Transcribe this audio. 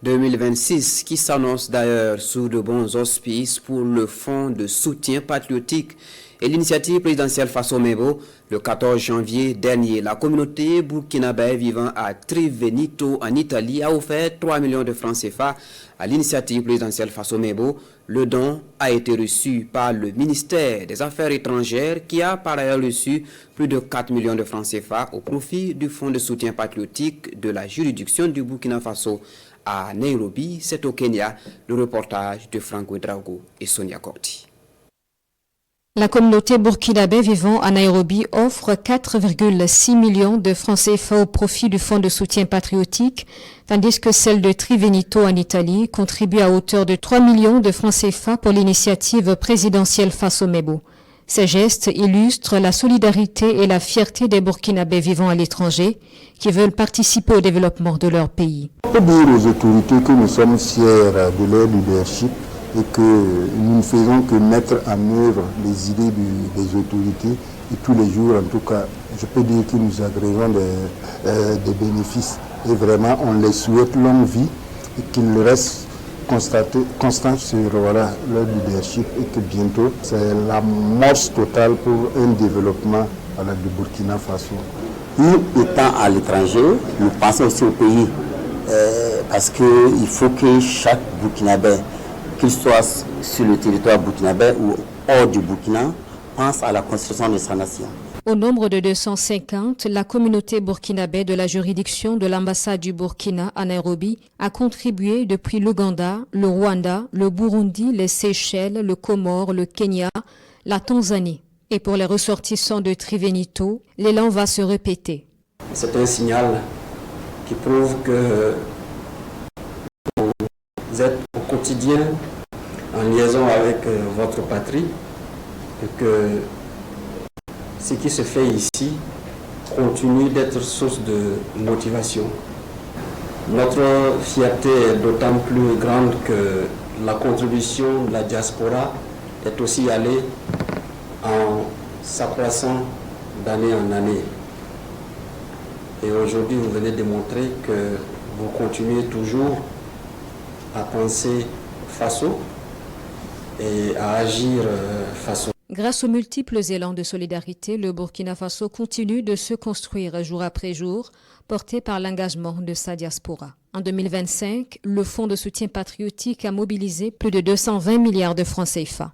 2026 qui s'annonce d'ailleurs sous de bons auspices pour le Fonds de soutien patriotique et l'initiative présidentielle Faso-Mebo. Le 14 janvier dernier, la communauté burkinabé vivant à Trivenito en Italie a offert 3 millions de francs CFA à l'initiative présidentielle Faso-Mebo. Le don a été reçu par le ministère des Affaires étrangères qui a par ailleurs reçu plus de 4 millions de francs CFA au profit du Fonds de soutien patriotique de la juridiction du Burkina Faso à Nairobi. C'est au Kenya. Le reportage de Franco Drago et Sonia Corti. La communauté burkinabé vivant à Nairobi offre 4,6 millions de francs CFA au profit du Fonds de soutien patriotique, tandis que celle de Trivenito en Italie contribue à hauteur de 3 millions de francs CFA pour l'initiative présidentielle Faso-Mebo. Ces gestes illustrent la solidarité et la fierté des Burkinabés vivant à l'étranger qui veulent participer au développement de leur pays. On peut dire aux autorités que nous sommes fiers de leur leadership et que nous ne faisons que mettre en œuvre les idées des autorités et tous les jours, en tout cas, je peux dire que nous agréons des bénéfices et vraiment on les souhaite longue vie et qu'ils restent constants sur leur leadership et que bientôt c'est l'amorce totale pour un développement du Burkina Faso. Nous étant à l'étranger, nous pensons aussi au pays parce qu'il faut que chaque Burkinabé, qu'il soit sur le territoire burkinabé ou hors du Burkina, pense à la construction de sa nation. Au nombre de 250, la communauté burkinabé de la juridiction de l'ambassade du Burkina à Nairobi a contribué depuis l'Ouganda, le Rwanda, le Burundi, les Seychelles, le Comore, le Kenya, la Tanzanie. Et pour les ressortissants de Trivenito, l'élan va se répéter. C'est un signal qui prouve que vous êtes au quotidien en liaison avec votre patrie et que ce qui se fait ici continue d'être source de motivation. Notre fierté est d'autant plus grande que la contribution de la diaspora est aussi allée en s'accroissant d'année en année. Et aujourd'hui, vous venez démontrer que vous continuez toujours à penser Faso et à agir Faso. Grâce aux multiples élans de solidarité, le Burkina Faso continue de se construire jour après jour, porté par l'engagement de sa diaspora. En 2025, le Fonds de soutien patriotique a mobilisé plus de 220 milliards de francs CFA.